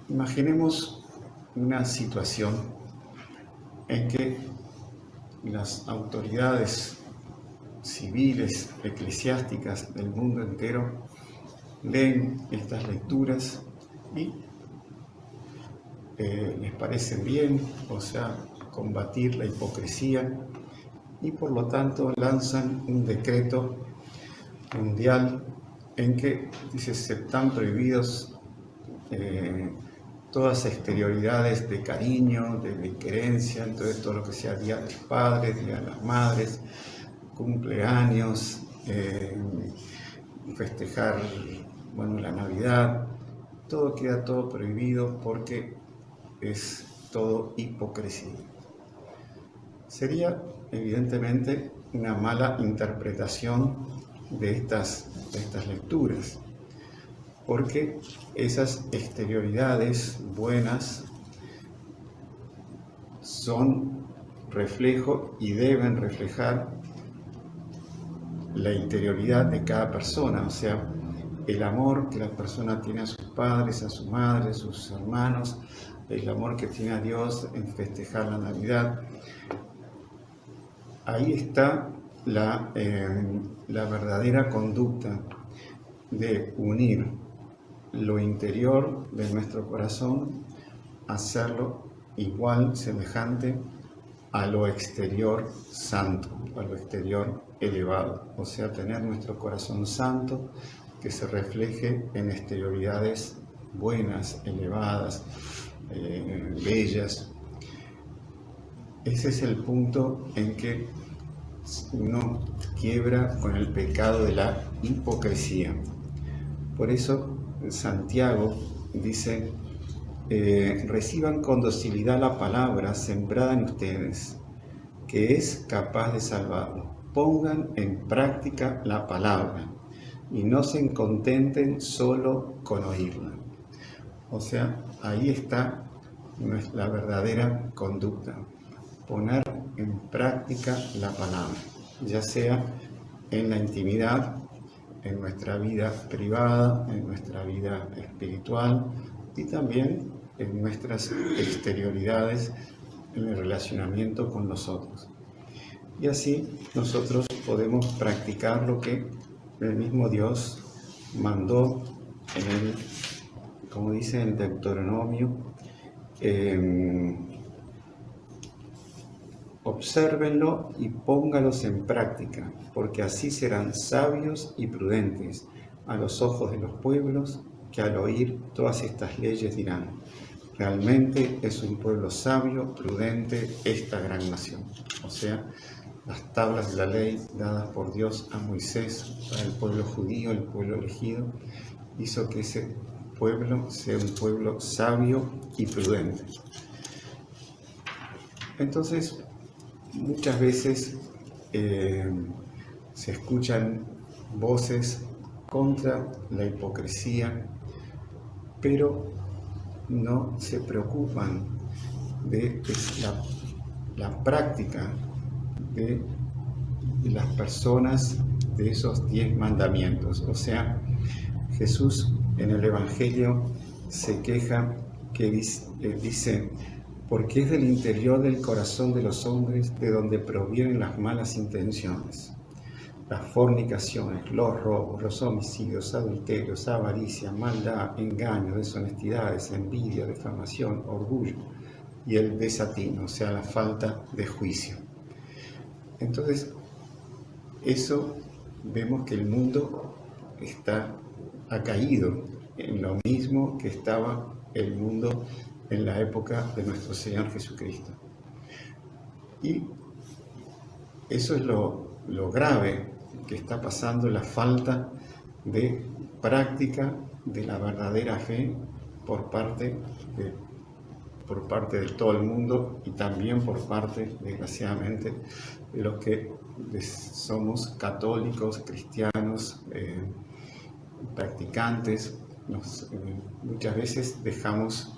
Imaginemos una situación en que las autoridades civiles, eclesiásticas del mundo entero leen estas lecturas y les parecen bien, o sea, combatir la hipocresía, y por lo tanto lanzan un decreto mundial en que dice se están prohibidos todas exterioridades de cariño, de querencia, entonces todo lo que sea Día de los Padres, Día de las Madres, cumpleaños, festejar, la Navidad, queda todo prohibido porque es todo hipocresía. Sería evidentemente una mala interpretación de estas lecturas, porque esas exterioridades buenas son reflejo y deben reflejar la interioridad de cada persona, o sea, el amor que la persona tiene a sus padres, a su madre, a sus hermanos, el amor que tiene a Dios en festejar la Navidad. Ahí está la verdadera conducta de unir lo interior de nuestro corazón, hacerlo igual, semejante a lo exterior santo, a lo exterior elevado. O sea, tener nuestro corazón santo que se refleje en exterioridades buenas, elevadas, bellas. Ese es el punto en que uno quiebra con el pecado de la hipocresía. Por eso Santiago dice, reciban con docilidad la palabra sembrada en ustedes, que es capaz de salvarlos. Pongan en práctica la palabra y no se contenten solo con oírla. O sea, ahí está la verdadera conducta. Poner en práctica la palabra, ya sea en la intimidad, en nuestra vida privada, en nuestra vida espiritual y también en nuestras exterioridades, en el relacionamiento con los otros. Y así nosotros podemos practicar lo que el mismo Dios mandó como dice en Deuteronomio, obsérvenlo y póngalos en práctica, porque así serán sabios y prudentes a los ojos de los pueblos, que al oír todas estas leyes dirán, realmente es un pueblo sabio, prudente, esta gran nación. O sea, las tablas de la ley dadas por Dios a Moisés para el pueblo judío, el pueblo elegido, hizo que ese pueblo sea un pueblo sabio y prudente. Entonces, muchas veces se escuchan voces contra la hipocresía, pero no se preocupan de la práctica de las personas de esos 10 mandamientos. O sea, Jesús en el Evangelio se queja que dice, porque es del interior del corazón de los hombres de donde provienen las malas intenciones, las fornicaciones, los robos, los homicidios, adulterios, avaricia, maldad, engaño, deshonestidades, envidia, difamación, orgullo y el desatino, o sea, la falta de juicio. Entonces, eso vemos que el mundo ha caído en lo mismo que estaba el mundo en la época de nuestro Señor Jesucristo. Y eso es lo grave que está pasando, la falta de práctica de la verdadera fe por parte de todo el mundo y también por parte, desgraciadamente, de los que somos católicos, cristianos, practicantes. Muchas veces dejamos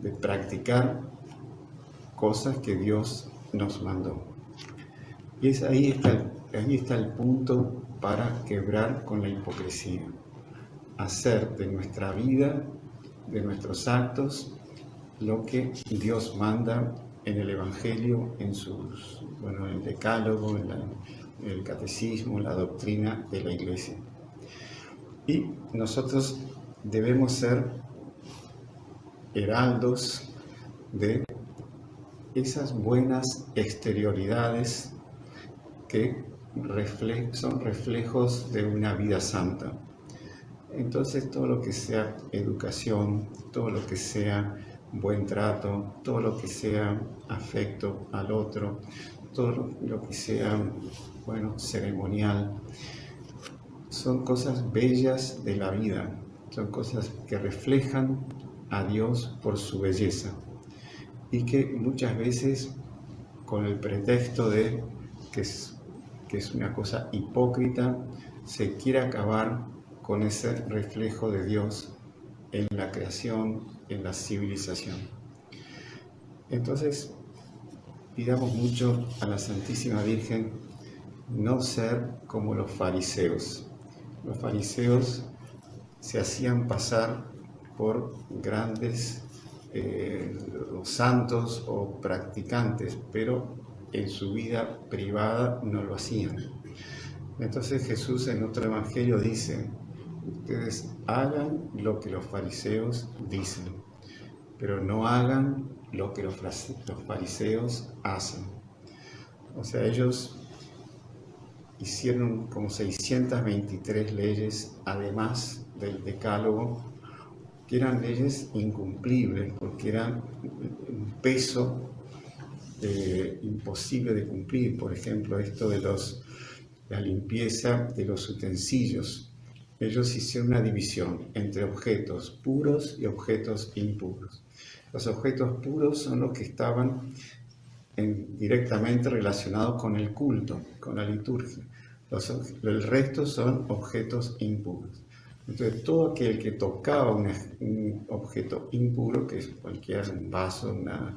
de practicar cosas que Dios nos mandó. Y ahí está ahí está el punto para quebrar con la hipocresía. Hacer de nuestra vida, de nuestros actos, lo que Dios manda en el Evangelio, en el decálogo, en el catecismo, la doctrina de la Iglesia. Y nosotros debemos ser heraldos de esas buenas exterioridades que son reflejos de una vida santa. Entonces todo lo que sea educación, todo lo que sea buen trato, todo lo que sea afecto al otro, todo lo que sea, ceremonial, son cosas bellas de la vida, son cosas que reflejan a Dios por su belleza y que muchas veces con el pretexto de que es una cosa hipócrita, se quiere acabar con ese reflejo de Dios en la creación, en la civilización. Entonces, pidamos mucho a la Santísima Virgen no ser como los fariseos. Los fariseos se hacían pasar por grandes santos o practicantes, pero en su vida privada no lo hacían. Entonces Jesús en otro evangelio dice: ustedes hagan lo que los fariseos dicen, pero no hagan lo que los fariseos hacen. O sea, ellos hicieron como 623 leyes, además del decálogo, que eran leyes incumplibles, porque eran un peso imposible de cumplir. Por ejemplo, esto de la limpieza de los utensilios. Ellos hicieron una división entre objetos puros y objetos impuros. Los objetos puros son los que estaban directamente relacionados con el culto, con la liturgia. El resto son objetos impuros. Entonces, todo aquel que tocaba un objeto impuro, que es un vaso, una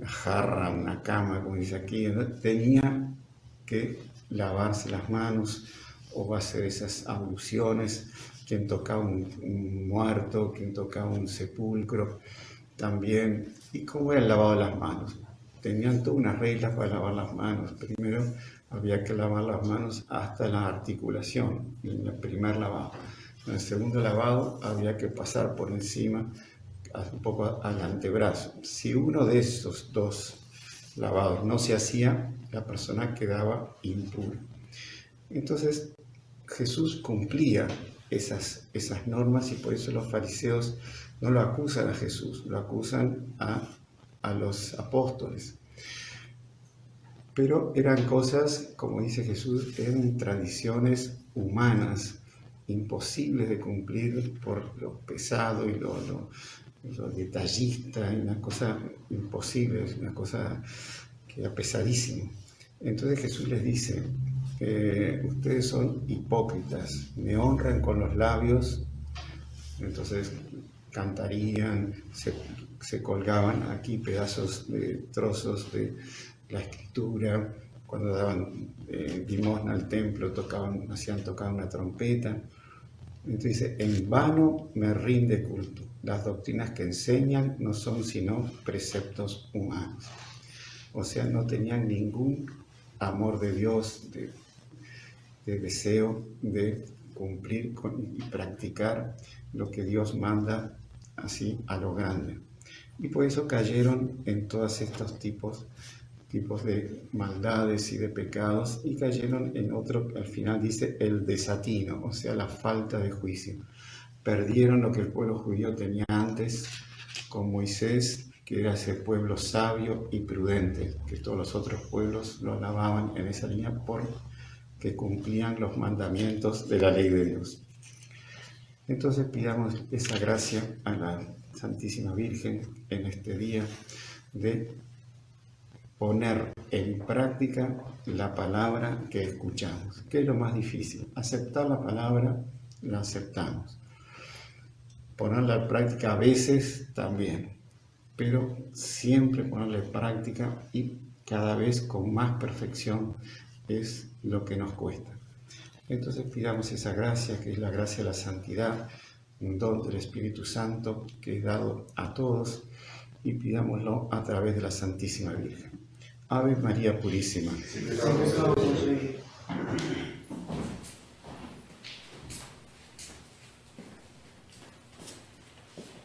jarra, una cama, como dice aquí, tenía que lavarse las manos o hacer esas abluciones. Quien tocaba un muerto, quien tocaba un sepulcro, también. ¿Y cómo era el lavado de las manos? Tenían todas unas reglas para lavar las manos. Primero había que lavar las manos hasta la articulación, en el primer lavado. En el segundo lavado había que pasar por encima, un poco al antebrazo. Si uno de esos dos lavados no se hacía, la persona quedaba impura. Entonces Jesús cumplía esas normas y por eso los fariseos no lo acusan a Jesús, lo acusan a los apóstoles. Pero eran cosas, como dice Jesús, eran tradiciones humanas, imposibles de cumplir por lo pesado y lo detallista, una cosa imposible, es una cosa que era pesadísima. Entonces Jesús les dice: ustedes son hipócritas, me honran con los labios. Entonces cantarían, se colgaban aquí trozos de la escritura, cuando daban limosna al templo, hacían tocar una trompeta. Entonces dice: en vano me rinde culto, las doctrinas que enseñan no son sino preceptos humanos. O sea, no tenían ningún amor de Dios, de deseo de cumplir y practicar lo que Dios manda así a lo grande. Y por eso cayeron en todos estos tipos de maldades y de pecados, y cayeron en otro, al final dice, el desatino, o sea, la falta de juicio. Perdieron lo que el pueblo judío tenía antes con Moisés, que era ese pueblo sabio y prudente, que todos los otros pueblos lo alababan en esa línea porque cumplían los mandamientos de la ley de Dios. Entonces pidamos esa gracia a la Santísima Virgen en este día de poner en práctica la palabra que escuchamos, que es lo más difícil. Aceptar la palabra, la aceptamos. Ponerla en práctica a veces también, pero siempre ponerla en práctica y cada vez con más perfección es lo que nos cuesta. Entonces pidamos esa gracia, que es la gracia de la santidad, un don del Espíritu Santo que es dado a todos, y pidámoslo a través de la Santísima Virgen. Ave María Purísima.